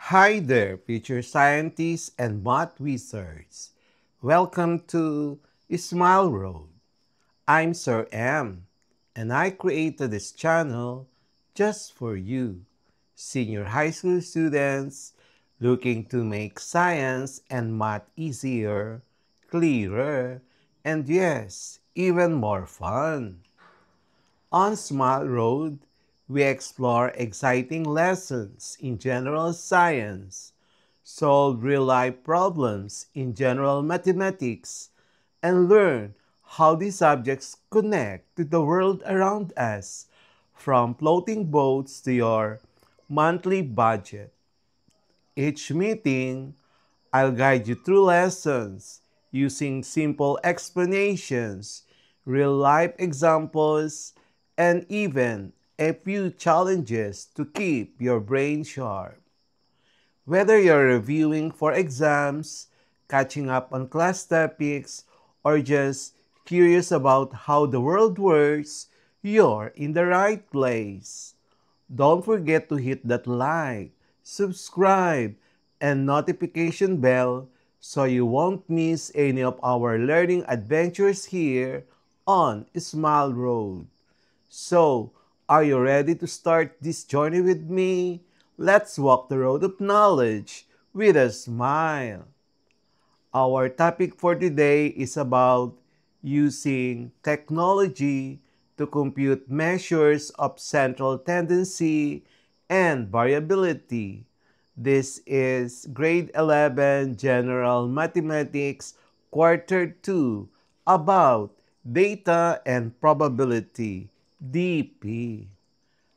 Hi there, future scientists and math wizards. Welcome to Smile Road. I'm Sir M, and I created this channel just for you, senior high school students looking to make science and math easier, clearer, and yes, even more fun. On Smile Road, we explore exciting lessons in general science, solve real-life problems in general mathematics, and learn how these subjects connect to the world around us, from floating boats to your monthly budget. Each meeting, I'll guide you through lessons using simple explanations, real life examples, and even a few challenges to keep your brain sharp. Whether you're reviewing for exams, catching up on class topics, or just curious about how the world works, you're in the right place. Don't forget to hit that like, subscribe, and notification bell so you won't miss any of our learning adventures here on Smile Road. So, are you ready to start this journey with me? Let's walk the road of knowledge with a smile. Our topic for today is about using technology to compute measures of central tendency and variability. This is grade 11 General Mathematics Quarter 2 about data and probability, DP.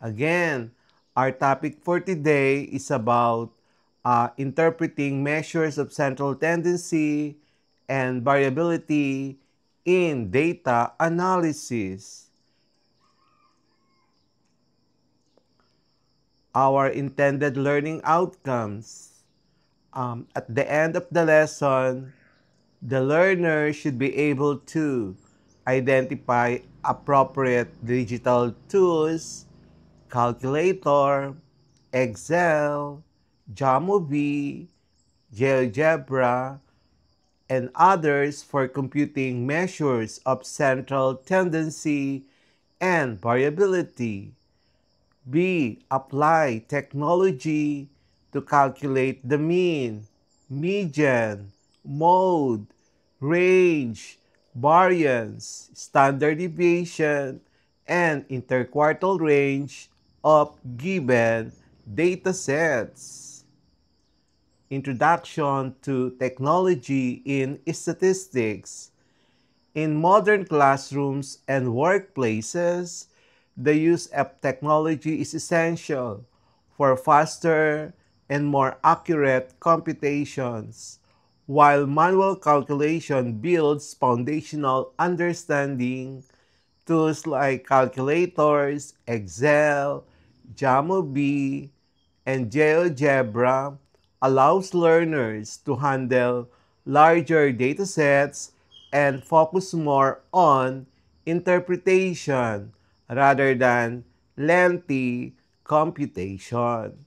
Again, our topic for today is about interpreting measures of central tendency and variability in data analysis. Our intended learning outcomes. At the end of the lesson, the learner should be able to identify appropriate digital tools, calculator, Excel, Jamovi, GeoGebra, and others for computing measures of central tendency and variability. B. Apply technology to calculate the mean, median, mode, range, variance, standard deviation, and interquartile range of given datasets. Introduction to Technology in Statistics. In modern classrooms and workplaces, the use of technology is essential for faster and more accurate computations, while manual calculation builds foundational understanding. Tools like calculators, Excel, Jamovi, and GeoGebra allows learners to handle larger datasets and focus more on interpretation rather than lengthy computation.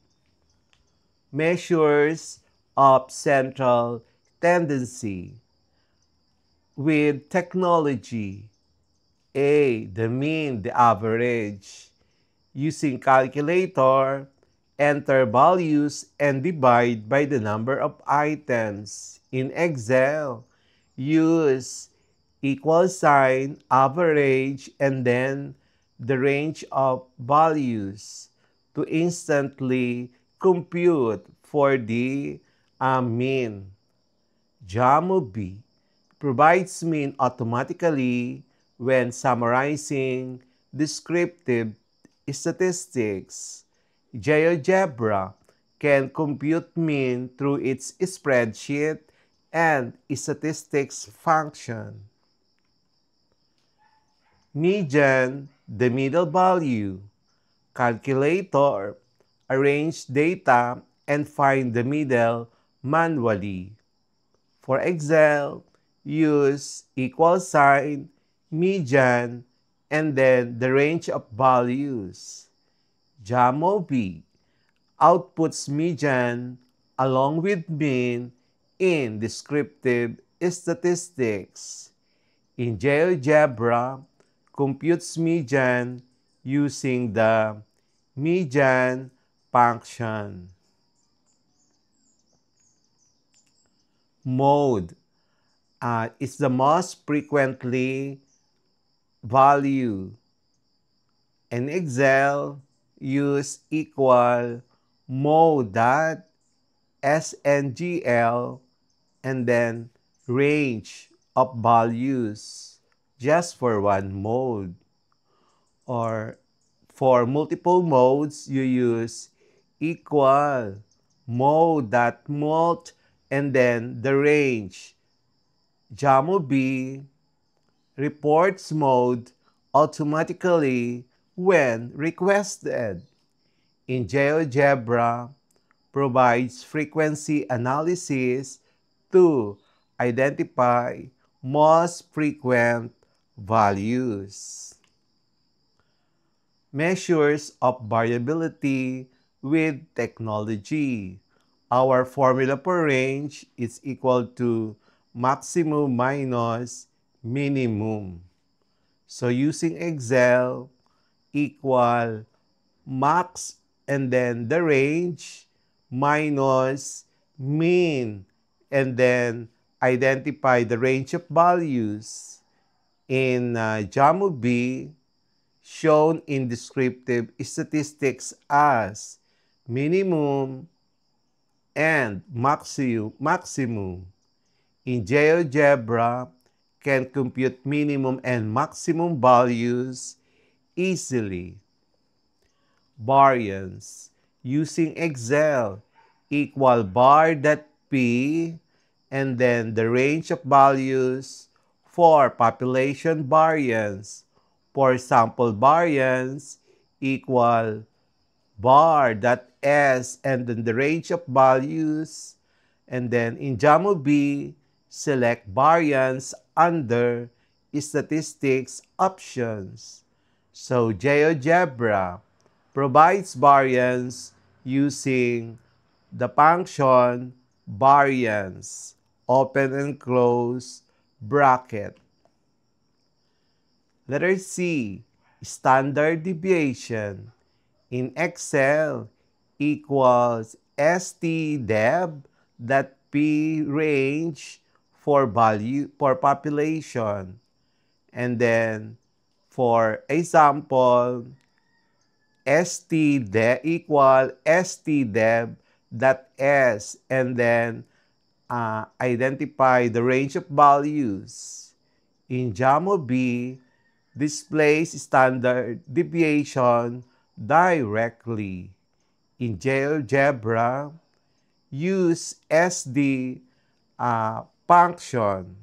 Measures of central tendency with technology. A. The mean, the average. Using calculator, enter values and divide by the number of items. In Excel, use equal sign, average, and then the range of values to instantly compute for the mean. Jamovi provides mean automatically when summarizing descriptive statistics. GeoGebra can compute mean through its spreadsheet and statistics function. Median, the middle value. Calculator, arrange data and find the middle manually. For Excel, use equal sign, median, and then the range of values. Jamovi outputs median along with mean in descriptive statistics. In GeoGebra, computes median using the median function. Mode is the most frequently value. In Excel, use equal mode dot SNGL and then range of values just for one mode. Or for multiple modes, you use equal mode dot mult and then the range. JamoB reports mode automatically when requested. In GeoGebra, provides frequency analysis to identify most frequent values. Measures of variability with technology. Our formula for range is equal to maximum minus minimum. So using Excel, equal max and then the range minus mean and then identify the range of values. In JamoB, shown in descriptive statistics as minimum and maximum. In GeoGebra, can compute minimum and maximum values easily. Variance. Using Excel, equal var.p and then the range of values for population variance. For sample variance, equal var.s and then the range of values. And then in JamoB, select variance under statistics options. So GeoGebra provides variance using the function variance, open and close bracket. Letter C, standard deviation. In Excel, equals stdev that p range for value for population. And then for example, stdev equal stdev dot s and then identify the range of values. In JamoB, displays standard deviation directly. In GeoGebra, use SD function.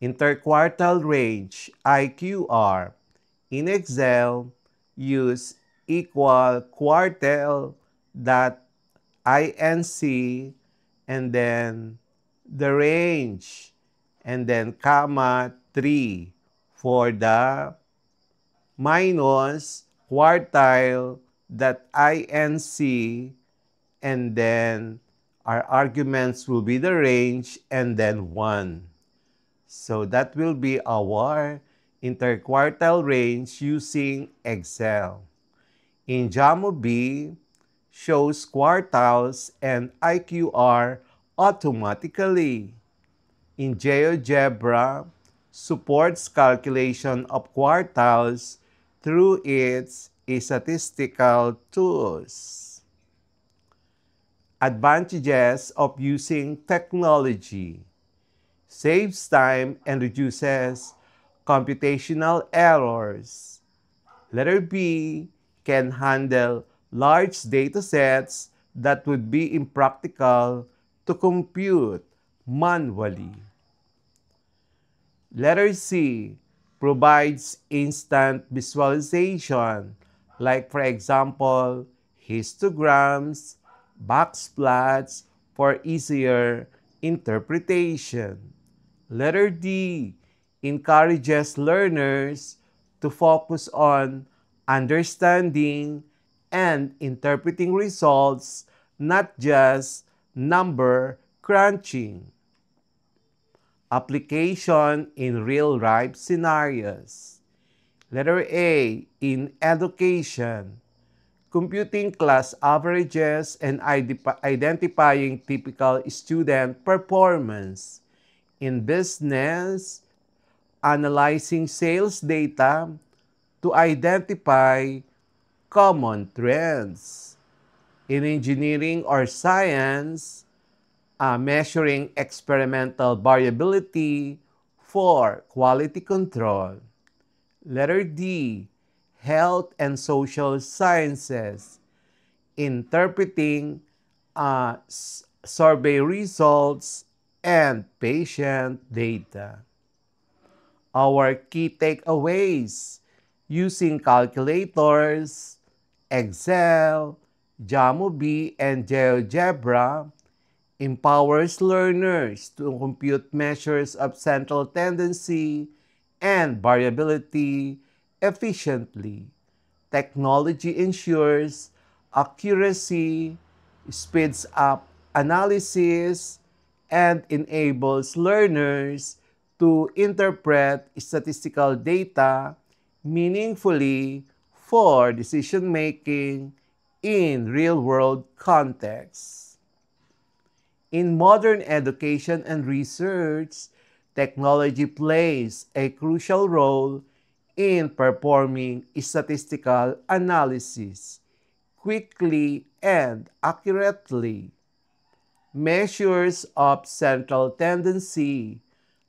Interquartile range, IQR. In Excel, use equal quartile dot inc and then the range and then comma 3 for the minus quartile dot inc and then our arguments will be the range and then 1. So that will be our interquartile range using Excel. In JamoB, shows quartiles and IQR automatically. In GeoGebra, supports calculation of quartiles through its statistical tools. Advantages of using technology. Saves time and reduces computational errors. Letter B, can handle large datasets that would be impractical to compute manually. Letter C, provides instant visualization, like for example, histograms, box plots for easier interpretation. Letter D, encourages learners to focus on understanding and interpreting results, not just number crunching. Application in real-life scenarios. Letter A, in education, computing class averages and identifying typical student performance. In business, analyzing sales data to identify common trends. In engineering or science, measuring experimental variability for quality control. Letter D, health and social sciences, interpreting survey results and patient data. Our key takeaways: using calculators, Excel, Jamovi, and GeoGebra empowers learners to compute measures of central tendency and variability efficiently. Technology ensures accuracy, speeds up analysis, and enables learners to interpret statistical data meaningfully for decision-making in real-world contexts. In modern education and research, technology plays a crucial role in performing statistical analysis quickly and accurately. Measures of central tendency,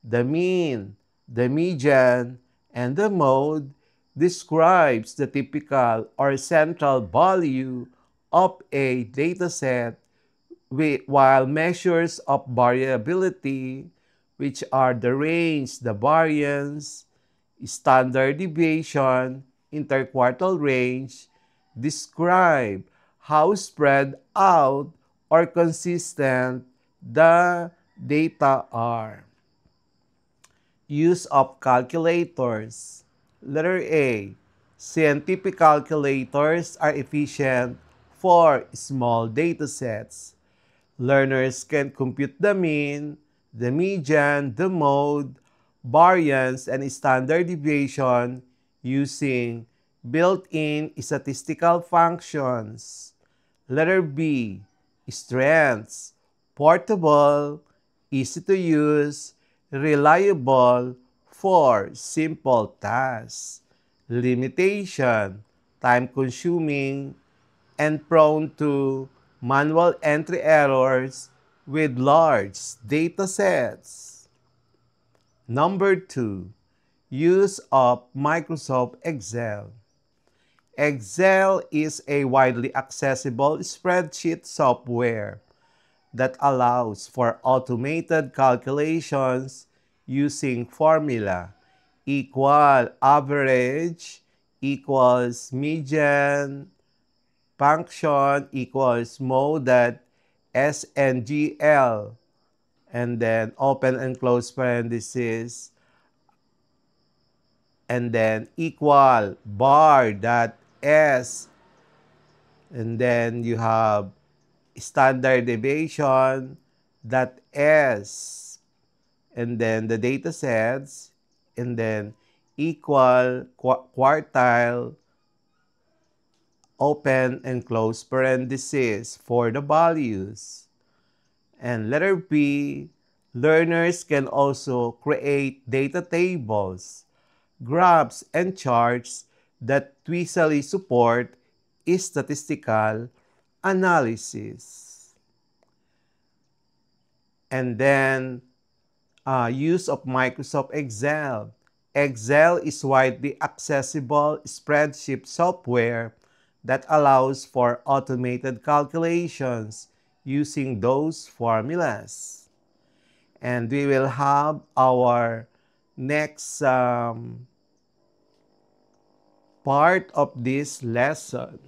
the mean, the median, and the mode describes the typical or central value of a dataset, while measures of variability, which are the range, the variance, standard deviation, interquartile range, describe how spread out or consistent the data are. Use of calculators. Letter A. Scientific calculators are efficient for small datasets. Learners can compute the mean, the median, the mode, variance, and standard deviation using built-in statistical functions. Letter B. Strengths: portable, easy to use, reliable for simple tasks. Limitation: time-consuming and prone to manual entry errors with large data sets. Number 2. Use of Microsoft Excel. Excel is a widely accessible spreadsheet software that allows for automated calculations using formula equal average equals median function equals mode SNGL, and then open and close parenthesis, and then equal bar dot S, and then you have standard deviation dot S, and then the data sets, and then equal quartile open and close parenthesis for the values. And letter B, learners can also create data tables, graphs, and charts that visually support statistical analysis. And then use of Microsoft Excel. Excel is widely accessible spreadsheet software that allows for automated calculations using those formulas. And we will have our next part of this lesson.